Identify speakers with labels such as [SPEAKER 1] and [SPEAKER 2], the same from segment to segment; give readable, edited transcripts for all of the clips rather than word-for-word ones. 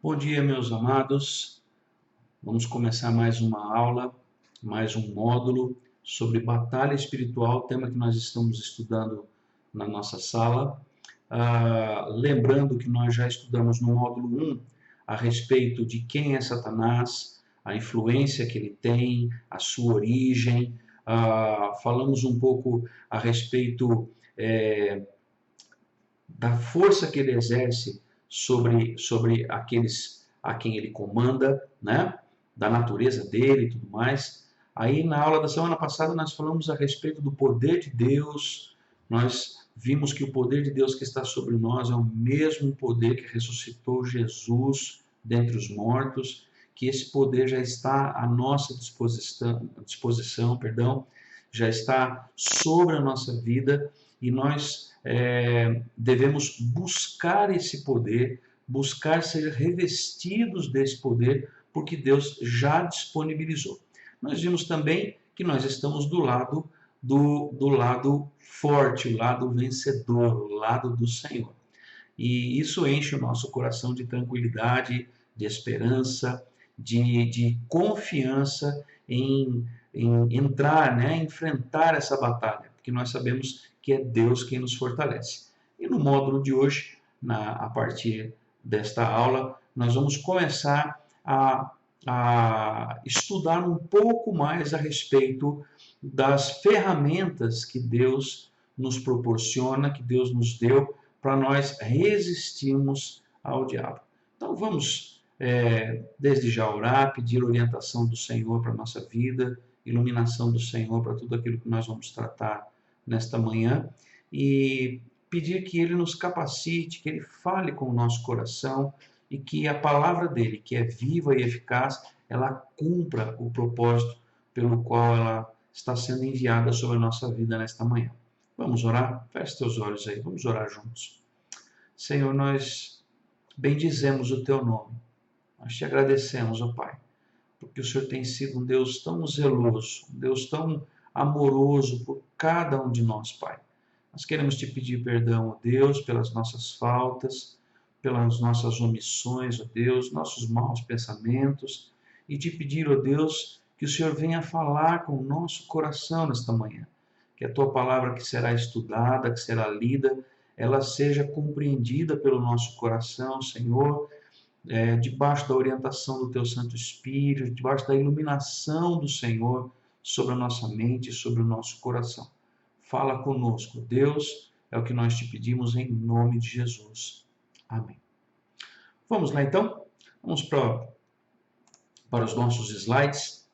[SPEAKER 1] Bom dia, meus amados. Vamos começar mais uma aula, mais um módulo sobre batalha espiritual, tema que nós estamos estudando na nossa sala. Lembrando que nós já estudamos no módulo 1 a respeito de quem é Satanás, a influência que ele tem, a sua origem. Falamos um pouco a respeito da força que ele exerce sobre aqueles a quem ele comanda, né? Da natureza dele e tudo mais. Aí na aula da semana passada nós falamos a respeito do poder de Deus. Nós vimos que o poder de Deus que está sobre nós é o mesmo poder que ressuscitou Jesus dentre os mortos, que esse poder já está à nossa disposição, já está sobre a nossa vida, e nós devemos buscar esse poder, buscar ser revestidos desse poder, porque Deus já disponibilizou. Nós vimos também que nós estamos do lado forte, o lado vencedor, o lado do Senhor. E isso enche o nosso coração de tranquilidade, de esperança, de confiança em entrar, né, enfrentar essa batalha, porque nós sabemos que é Deus quem nos fortalece. E no módulo de hoje, a partir desta aula, nós vamos começar a estudar um pouco mais a respeito das ferramentas que Deus nos proporciona, que Deus nos deu para nós resistirmos ao diabo. Então vamos, desde já, orar, pedir orientação do Senhor para a nossa vida, iluminação do Senhor para tudo aquilo que nós vamos tratar nesta manhã, e pedir que Ele nos capacite, que Ele fale com o nosso coração, e que a palavra dEle, que é viva e eficaz, ela cumpra o propósito pelo qual ela está sendo enviada sobre a nossa vida nesta manhã. Vamos orar? Feche teus olhos aí, vamos orar juntos. Senhor, nós bendizemos o Teu nome, nós Te agradecemos, ó Pai, porque o Senhor tem sido um Deus tão zeloso, um Deus tão amoroso por cada um de nós, Pai. Nós queremos Te pedir perdão, ó Deus, pelas nossas faltas, pelas nossas omissões, ó Deus, nossos maus pensamentos, e Te pedir, ó Deus, que o Senhor venha falar com o nosso coração nesta manhã, que a Tua palavra que será estudada, que será lida, ela seja compreendida pelo nosso coração, Senhor, debaixo da orientação do Teu Santo Espírito, debaixo da iluminação do Senhor sobre a nossa mente e sobre o nosso coração. Fala conosco, Deus, é o que nós Te pedimos em nome de Jesus. Amém. Vamos lá então? Vamos para os nossos slides.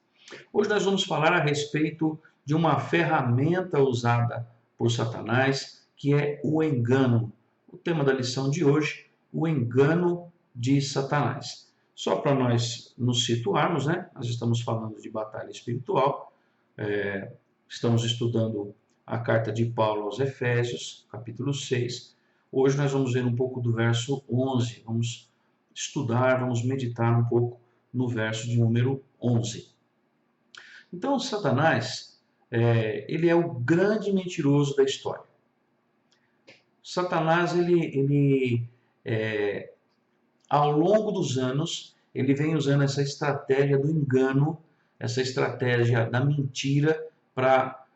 [SPEAKER 1] Hoje nós vamos falar a respeito de uma ferramenta usada por Satanás, que é o engano. O tema da lição de hoje, o engano de Satanás. Só para nós nos situarmos, né? Nós estamos falando de batalha espiritual, estamos estudando a carta de Paulo aos Efésios, capítulo 6. Hoje nós vamos ver um pouco do verso 11, vamos estudar, vamos meditar um pouco no verso de número 11. Então, Satanás, ele é o grande mentiroso da história. Satanás, ao longo dos anos, ele vem usando essa estratégia do engano, essa estratégia da mentira para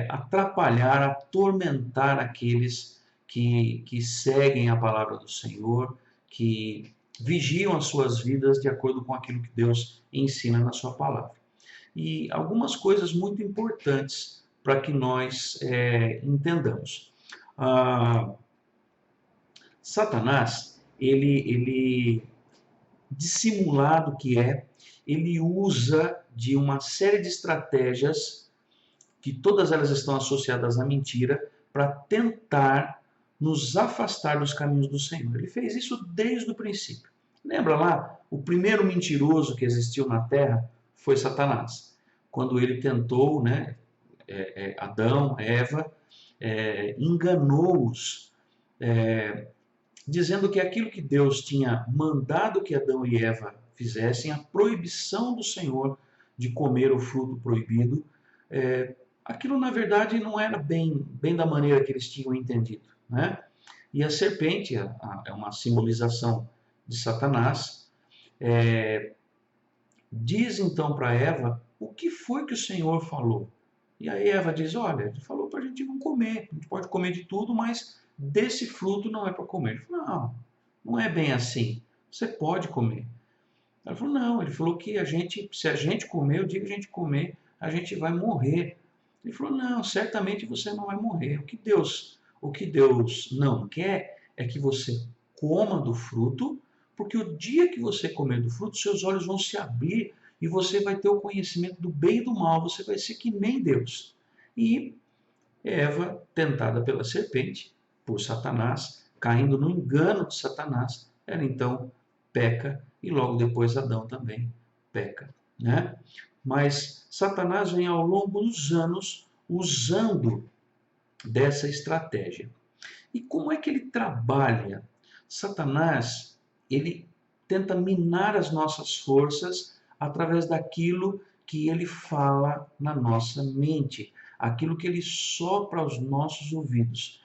[SPEAKER 1] atrapalhar, atormentar aqueles que seguem a palavra do Senhor, que vigiam as suas vidas de acordo com aquilo que Deus ensina na sua palavra. E algumas coisas muito importantes para que nós entendamos. Satanás, ele dissimulado que ele usa de uma série de estratégias, que todas elas estão associadas à mentira, para tentar nos afastar dos caminhos do Senhor. Ele fez isso desde o princípio. Lembra lá? O primeiro mentiroso que existiu na Terra foi Satanás. Quando ele tentou, né, Adão, Eva, enganou-os, dizendo que aquilo que Deus tinha mandado que Adão e Eva fizessem, a proibição do Senhor de comer o fruto proibido, aquilo na verdade não era bem da maneira que eles tinham entendido, né? E a serpente é uma simbolização de Satanás, diz então para Eva o que foi que o Senhor falou. E aí Eva diz, olha, ele falou para a gente não comer, a gente pode comer de tudo, mas desse fruto não é para comer. Ele falou, não, não é bem assim, você pode comer. Ela falou, não, ele falou que se a gente comer, o dia que a gente comer, a gente vai morrer. Ele falou, não, certamente você não vai morrer. O que Deus não quer é que você coma do fruto, porque o dia que você comer do fruto, seus olhos vão se abrir e você vai ter o conhecimento do bem e do mal, você vai ser que nem Deus. E Eva, tentada pela serpente, por Satanás, caindo no engano de Satanás, ela então peca e logo depois Adão também peca, né? Mas Satanás vem ao longo dos anos usando dessa estratégia. E como é que ele trabalha? Satanás, ele tenta minar as nossas forças através daquilo que ele fala na nossa mente, aquilo que ele sopra aos nossos ouvidos.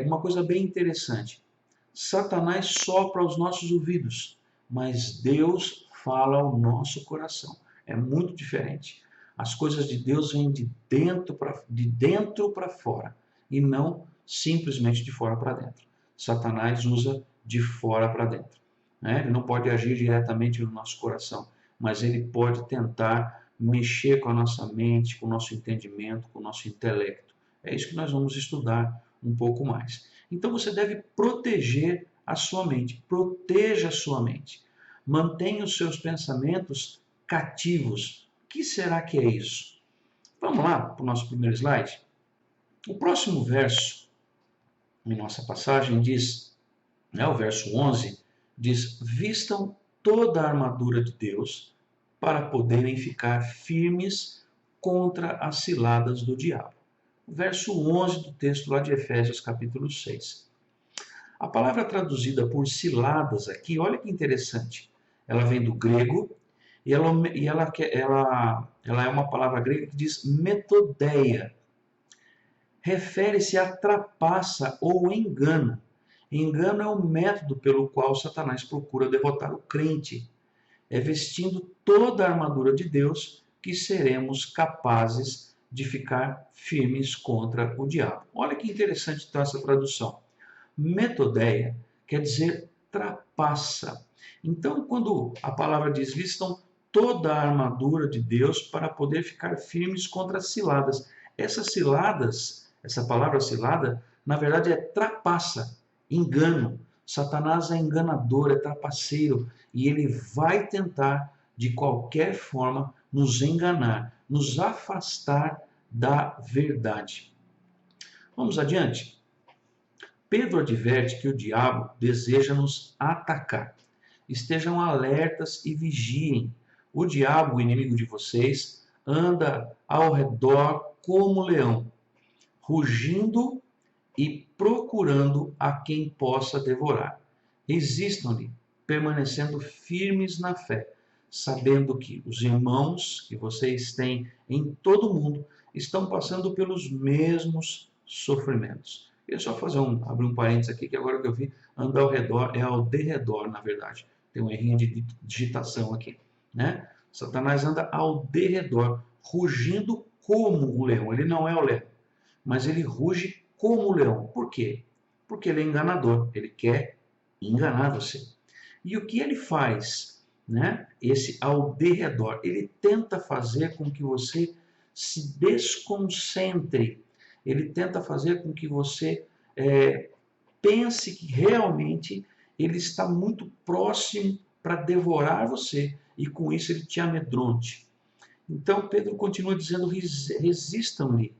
[SPEAKER 1] Uma coisa bem interessante, Satanás sopra aos nossos ouvidos, mas Deus fala ao nosso coração. É muito diferente. As coisas de Deus vêm de dentro para fora e não simplesmente de fora para dentro. Satanás usa de fora para dentro, né? Ele não pode agir diretamente no nosso coração, mas ele pode tentar mexer com a nossa mente, com o nosso entendimento, com o nosso intelecto. É isso que nós vamos estudar um pouco mais. Então você deve proteger a sua mente, proteja a sua mente. Mantenha os seus pensamentos cativos. O que será que é isso? Vamos lá para o nosso primeiro slide? O próximo verso em nossa passagem diz, né, o verso 11, diz, vistam toda a armadura de Deus para poderem ficar firmes contra as ciladas do diabo. O verso 11 do texto lá de Efésios capítulo 6. A palavra traduzida por ciladas aqui, olha que interessante, ela vem do grego e ela é uma palavra grega que diz metodeia. Refere-se a trapaça ou engano. Engano é o método pelo qual Satanás procura derrotar o crente. É vestindo toda a armadura de Deus que seremos capazes de ficar firmes contra o diabo. Olha que interessante então essa tradução. Metodeia quer dizer trapaça. Então, quando a palavra diz vistam toda a armadura de Deus para poder ficar firmes contra as ciladas. Essas ciladas, essa palavra cilada, na verdade é trapaça, engano. Satanás é enganador, é trapaceiro e ele vai tentar de qualquer forma nos enganar, nos afastar da verdade. Vamos adiante? Pedro adverte que o diabo deseja nos atacar. Estejam alertas e vigiem. O diabo, o inimigo de vocês, anda ao redor como leão, rugindo e procurando a quem possa devorar. Resistam-lhe, permanecendo firmes na fé, sabendo que os irmãos que vocês têm em todo o mundo estão passando pelos mesmos sofrimentos. Eu só abrir um parênteses aqui, que agora que eu vi, anda ao redor, é ao derredor, na verdade. Tem um errinho de digitação aqui, né? Satanás anda ao derredor, rugindo como o leão. Ele não é o leão, mas ele ruge como o leão. Por quê? Porque ele é enganador, ele quer enganar você. E o que ele faz, né? Esse ao derredor, ele tenta fazer com que você se desconcentre, ele tenta fazer com que você pense que realmente ele está muito próximo para devorar você e com isso ele te amedronte. Então Pedro continua dizendo, resistam-lhe,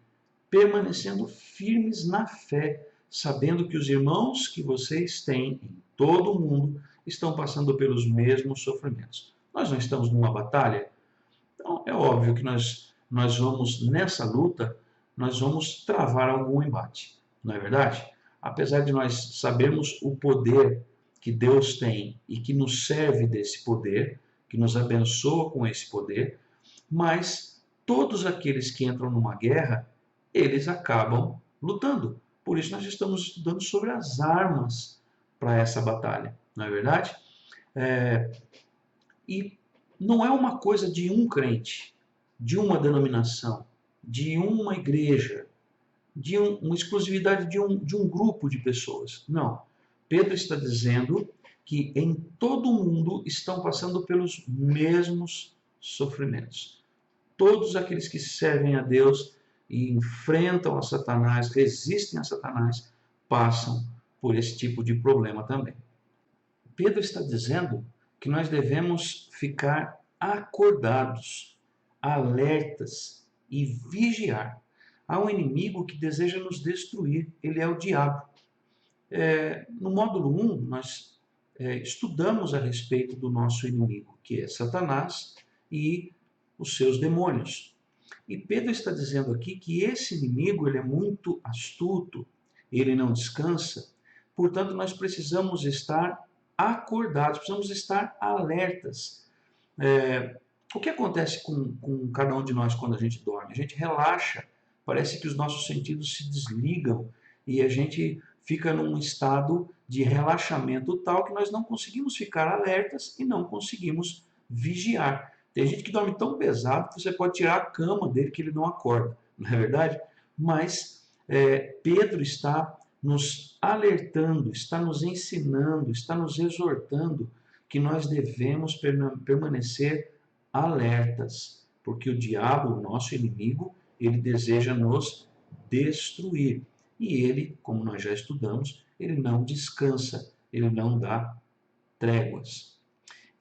[SPEAKER 1] permanecendo firmes na fé, sabendo que os irmãos que vocês têm em todo o mundo estão passando pelos mesmos sofrimentos. Nós não estamos numa batalha? Então é óbvio que nós vamos, nessa luta, nós vamos travar algum embate, não é verdade? Apesar de nós sabermos o poder que Deus tem e que nos serve desse poder, que nos abençoa com esse poder, mas todos aqueles que entram numa guerra, eles acabam lutando. Por isso nós estamos estudando sobre as armas para essa batalha, não é verdade? E não é uma coisa de um crente, de uma denominação, de uma igreja, de uma exclusividade de um grupo de pessoas. Não. Pedro está dizendo que em todo o mundo estão passando pelos mesmos sofrimentos. Todos aqueles que servem a Deus e enfrentam a Satanás, resistem a Satanás, passam por esse tipo de problema também. Pedro está dizendo que nós devemos ficar acordados, alertas e vigiar. Há um inimigo que deseja nos destruir, ele é o diabo. No módulo 1, nós estudamos a respeito do nosso inimigo, que é Satanás e os seus demônios. E Pedro está dizendo aqui que esse inimigo ele é muito astuto, ele não descansa, portanto nós precisamos estar acordados, precisamos estar alertas. O que acontece com cada um de nós quando a gente dorme? A gente relaxa, parece que os nossos sentidos se desligam e a gente fica num estado de relaxamento tal que nós não conseguimos ficar alertas e não conseguimos vigiar. Tem gente que dorme tão pesado que você pode tirar a cama dele que ele não acorda, não é verdade? Mas Pedro está nos alertando, está nos ensinando, está nos exortando que nós devemos permanecer alertas, porque o diabo, o nosso inimigo, ele deseja nos destruir. E ele, como nós já estudamos, ele não descansa, ele não dá tréguas.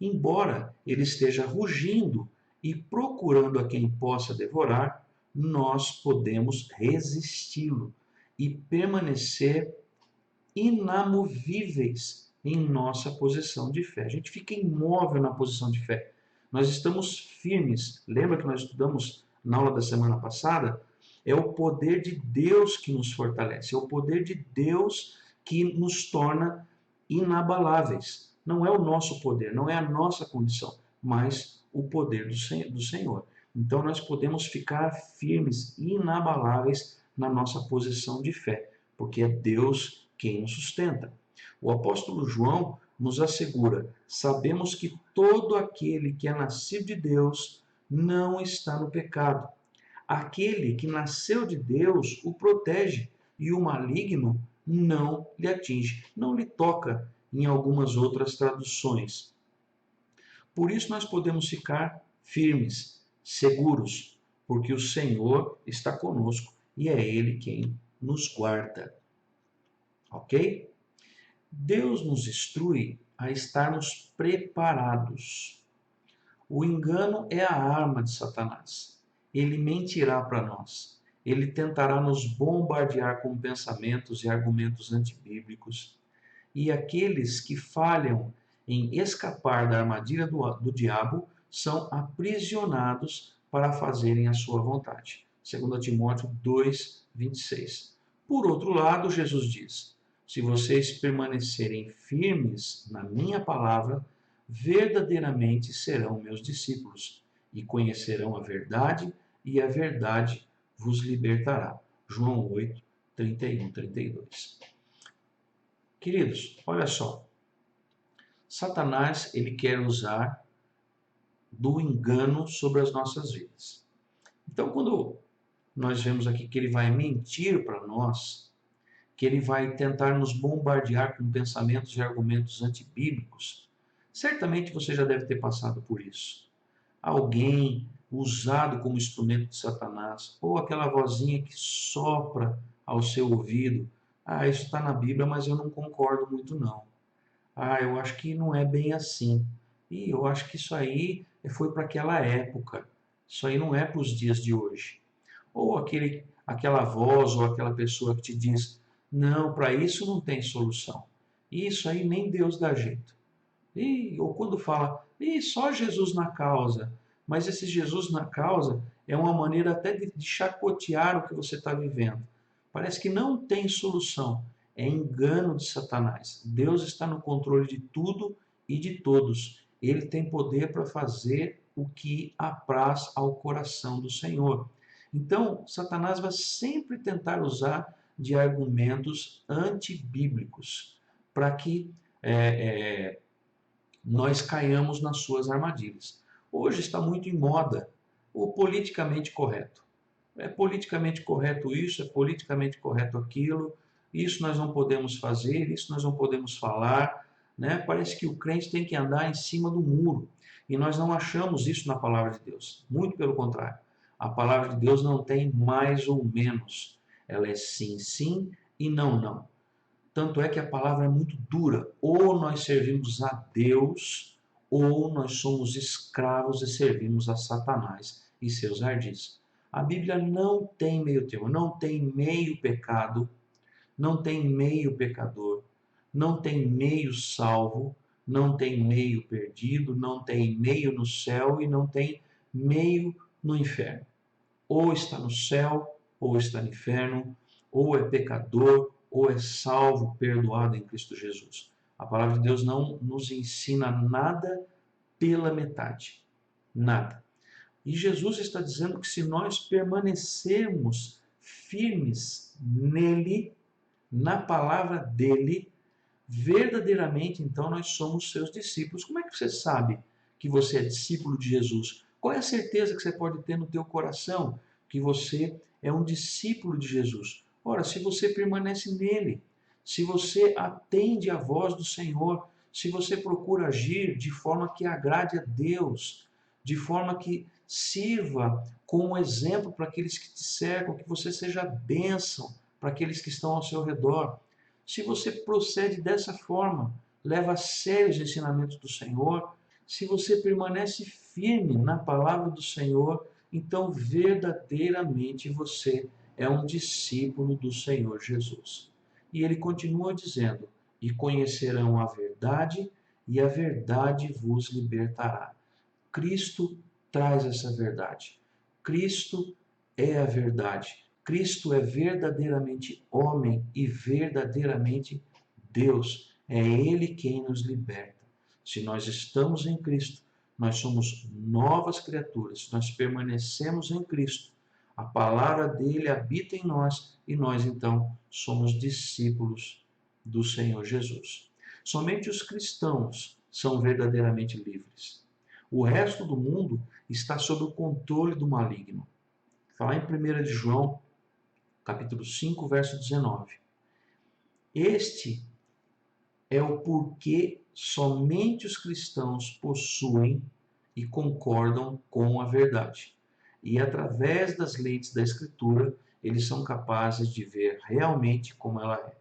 [SPEAKER 1] Embora ele esteja rugindo e procurando a quem possa devorar, nós podemos resisti-lo e permanecer inamovíveis em nossa posição de fé. A gente fica imóvel na posição de fé. Nós estamos firmes. Lembra que nós estudamos na aula da semana passada? É o poder de Deus que nos fortalece, é o poder de Deus que nos torna inabaláveis. Não é o nosso poder, não é a nossa condição, mas o poder do Senhor. Então nós podemos ficar firmes e inabaláveis na nossa posição de fé, porque é Deus quem nos sustenta. O apóstolo João nos assegura: sabemos que todo aquele que é nascido de Deus não está no pecado. Aquele que nasceu de Deus o protege e o maligno não lhe atinge, não lhe toca, em algumas outras traduções. Por isso nós podemos ficar firmes, seguros, porque o Senhor está conosco e é Ele quem nos guarda. Ok? Deus nos instrui a estarmos preparados. O engano é a arma de Satanás. Ele mentirá para nós. Ele tentará nos bombardear com pensamentos e argumentos antibíblicos. E aqueles que falham em escapar da armadilha do diabo são aprisionados para fazerem a sua vontade. 2 Timóteo 2, 26. Por outro lado, Jesus diz: se vocês permanecerem firmes na minha palavra, verdadeiramente serão meus discípulos e conhecerão a verdade, e a verdade vos libertará. João 8, 31, 32. Queridos, olha só. Satanás, ele quer usar do engano sobre as nossas vidas. Então, quando nós vemos aqui que ele vai mentir para nós, que ele vai tentar nos bombardear com pensamentos e argumentos antibíblicos, certamente você já deve ter passado por isso. Alguém usado como instrumento de Satanás, ou aquela vozinha que sopra ao seu ouvido: ah, isso está na Bíblia, mas eu não concordo muito não. Ah, eu acho que não é bem assim. E eu acho que isso aí foi para aquela época. Isso aí não é para os dias de hoje. Ou aquela voz ou aquela pessoa que te diz: não, para isso não tem solução. Isso aí nem Deus dá jeito. Ou quando fala: só Jesus na causa. Mas esse Jesus na causa é uma maneira até de chacotear o que você está vivendo. Parece que não tem solução. É engano de Satanás. Deus está no controle de tudo e de todos. Ele tem poder para fazer o que apraz ao coração do Senhor. Então, Satanás vai sempre tentar usar de argumentos antibíblicos para que nós caiamos nas suas armadilhas. Hoje está muito em moda o politicamente correto. É politicamente correto isso, é politicamente correto aquilo, isso nós não podemos fazer, isso nós não podemos falar, né? Parece que o crente tem que andar em cima do muro. E nós não achamos isso na palavra de Deus. Muito pelo contrário. A palavra de Deus não tem mais ou menos. Ela é sim, sim e não, não. Tanto é que a palavra é muito dura. Ou nós servimos a Deus, ou nós somos escravos e servimos a Satanás e seus ardis. A Bíblia não tem meio termo, não tem meio pecado, não tem meio pecador, não tem meio salvo, não tem meio perdido, não tem meio no céu e não tem meio no inferno. Ou está no céu, ou está no inferno, ou é pecador, ou é salvo, perdoado em Cristo Jesus. A palavra de Deus não nos ensina nada pela metade. Nada. E Jesus está dizendo que se nós permanecermos firmes nele, na palavra dele, verdadeiramente então nós somos seus discípulos. Como é que você sabe que você é discípulo de Jesus? Qual é a certeza que você pode ter no teu coração que você é um discípulo de Jesus? Ora, se você permanece nele, se você atende à voz do Senhor, se você procura agir de forma que agrade a Deus, de forma que sirva como exemplo para aqueles que te cercam, que você seja bênção para aqueles que estão ao seu redor. Se você procede dessa forma, leva a sério os ensinamentos do Senhor, se você permanece firme na palavra do Senhor, então verdadeiramente você é um discípulo do Senhor Jesus. E ele continua dizendo: e conhecerão a verdade, e a verdade vos libertará. Cristo traz essa verdade. Cristo é a verdade. Cristo é verdadeiramente homem e verdadeiramente Deus. É Ele quem nos liberta. Se nós estamos em Cristo, nós somos novas criaturas. Nós permanecemos em Cristo. A palavra dele habita em nós e nós então somos discípulos do Senhor Jesus. Somente os cristãos são verdadeiramente livres. O resto do mundo está sob o controle do maligno. Falar em 1 de João, capítulo 5, verso 19. Este é o porquê somente os cristãos possuem e concordam com a verdade. E através das lentes da Escritura, eles são capazes de ver realmente como ela é.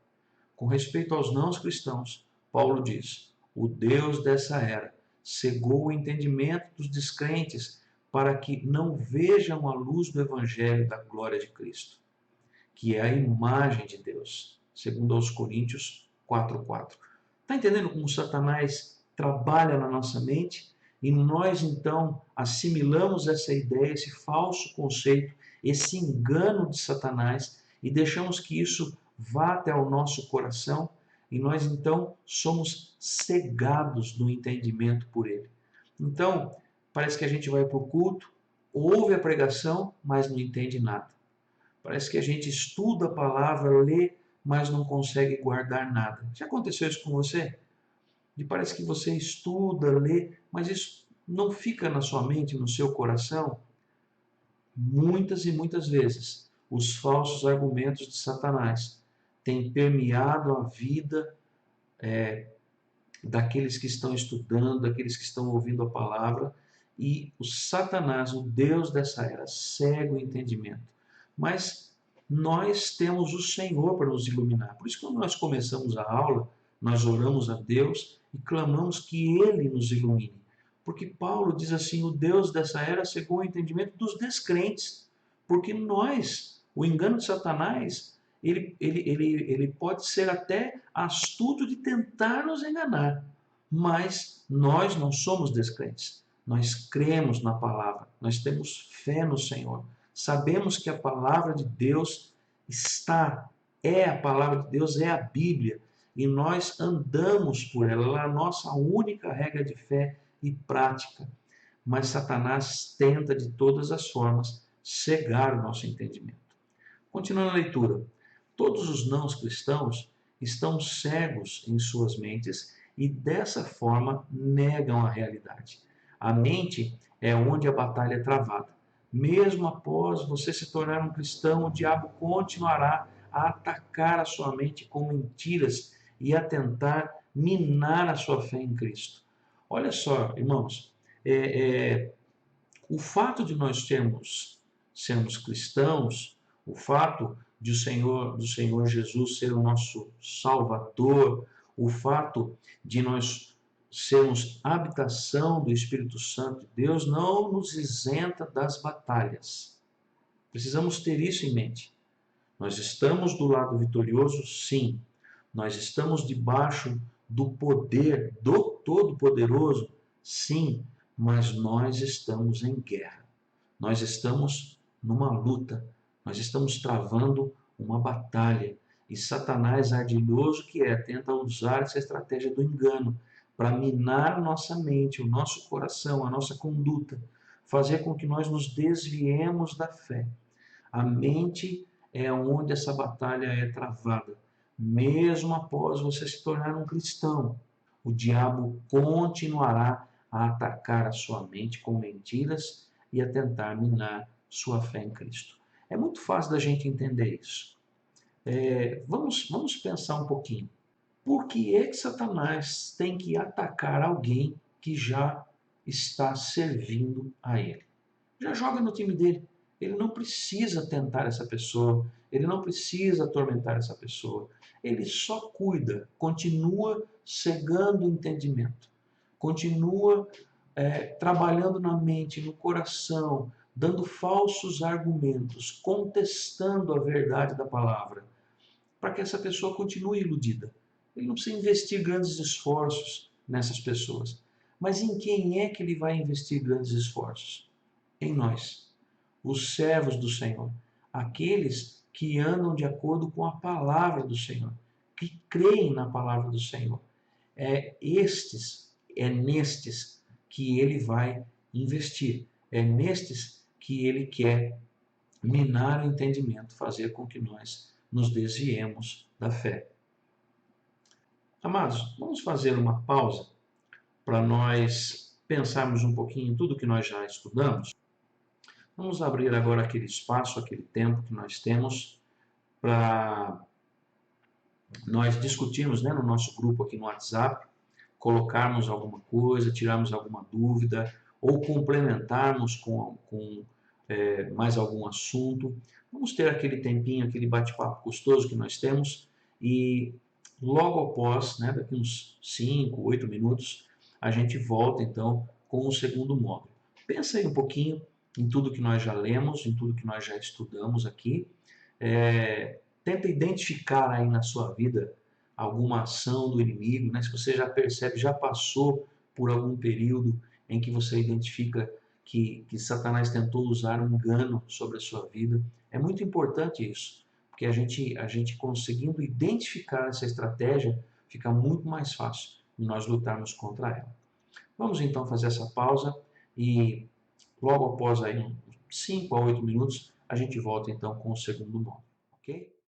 [SPEAKER 1] Com respeito aos não cristãos, Paulo diz: o Deus dessa era cegou o entendimento dos descrentes para que não vejam a luz do Evangelho da glória de Cristo, que é a imagem de Deus, segundo aos Coríntios 4:4. Está entendendo como Satanás trabalha na nossa mente? E nós então assimilamos essa ideia, esse falso conceito, esse engano de Satanás e deixamos que isso vá até o nosso coração e nós então somos cegados no entendimento por ele. Então, parece que a gente vai para o culto, ouve a pregação, mas não entende nada. Parece que a gente estuda a palavra, lê, mas não consegue guardar nada. Já aconteceu isso com você? E parece que você estuda, lê, mas isso não fica na sua mente, no seu coração? Muitas e muitas vezes, os falsos argumentos de Satanás têm permeado a vida daqueles que estão estudando, daqueles que estão ouvindo a palavra, e o Satanás, o Deus dessa era, cega o entendimento. Mas nós temos o Senhor para nos iluminar. Por isso, quando nós começamos a aula, nós oramos a Deus e clamamos que Ele nos ilumine. Porque Paulo diz assim: o Deus dessa era cegou o entendimento dos descrentes. Porque nós, o engano de Satanás, ele pode ser até astuto de tentar nos enganar, mas nós não somos descrentes. Nós cremos na palavra, nós temos fé no Senhor. Sabemos que a palavra de Deus é a palavra de Deus, é a Bíblia, e nós andamos por ela, ela é a nossa única regra de fé e prática. Mas Satanás tenta de todas as formas cegar o nosso entendimento. Continuando a leitura. Todos os não cristãos estão cegos em suas mentes e dessa forma negam a realidade. A mente é onde a batalha é travada. Mesmo após você se tornar um cristão, o diabo continuará a atacar a sua mente com mentiras e a tentar minar a sua fé em Cristo. Olha só, irmãos, o fato de nós sermos cristãos, o fato do Senhor Jesus ser o nosso Salvador, o fato de nós sermos habitação do Espírito Santo de Deus, não nos isenta das batalhas. Precisamos ter isso em mente. Nós estamos do lado vitorioso, sim. Nós estamos debaixo do poder do Todo-Poderoso, sim. Mas nós estamos em guerra. Nós estamos numa luta. Nós estamos travando uma batalha. E Satanás, ardiloso que é, tenta usar essa estratégia do engano para minar a nossa mente, o nosso coração, a nossa conduta, fazer com que nós nos desviemos da fé. A mente é onde essa batalha é travada. Mesmo após você se tornar um cristão, o diabo continuará a atacar a sua mente com mentiras e a tentar minar sua fé em Cristo. É muito fácil da gente entender isso. Vamos pensar um pouquinho. Por que é que Satanás tem que atacar alguém que já está servindo a ele? Já joga no time dele. Ele não precisa tentar essa pessoa, ele não precisa atormentar essa pessoa. Ele só cuida, continua cegando o entendimento, continua trabalhando na mente, no coração, dando falsos argumentos, contestando a verdade da palavra, para que essa pessoa continue iludida. Ele não precisa investir grandes esforços nessas pessoas. Mas em quem é que ele vai investir grandes esforços? Em nós, os servos do Senhor, aqueles que andam de acordo com a palavra do Senhor, que creem na palavra do Senhor. É nestes que ele vai investir, é nestes que ele quer minar o entendimento, fazer com que nós nos desviemos da fé. Amados, vamos fazer uma pausa para nós pensarmos um pouquinho em tudo que nós já estudamos. Vamos abrir agora aquele espaço, aquele tempo que nós temos para nós discutirmos, né, no nosso grupo aqui no WhatsApp, colocarmos alguma coisa, tirarmos alguma dúvida ou complementarmos com mais algum assunto. Vamos ter aquele tempinho, aquele bate-papo gostoso que nós temos e logo após, né, daqui uns 5, 8 minutos, a gente volta então com o segundo módulo. Pensa aí um pouquinho em tudo que nós já lemos, em tudo que nós já estudamos aqui. Tenta identificar aí na sua vida alguma ação do inimigo, né? Se você já percebe, já passou por algum período em que você identifica que Satanás tentou usar um engano sobre a sua vida. É muito importante isso, porque a gente conseguindo identificar essa estratégia, fica muito mais fácil de nós lutarmos contra ela. Vamos então fazer essa pausa e logo após aí 5 a 8 minutos, a gente volta então com o segundo módulo, ok?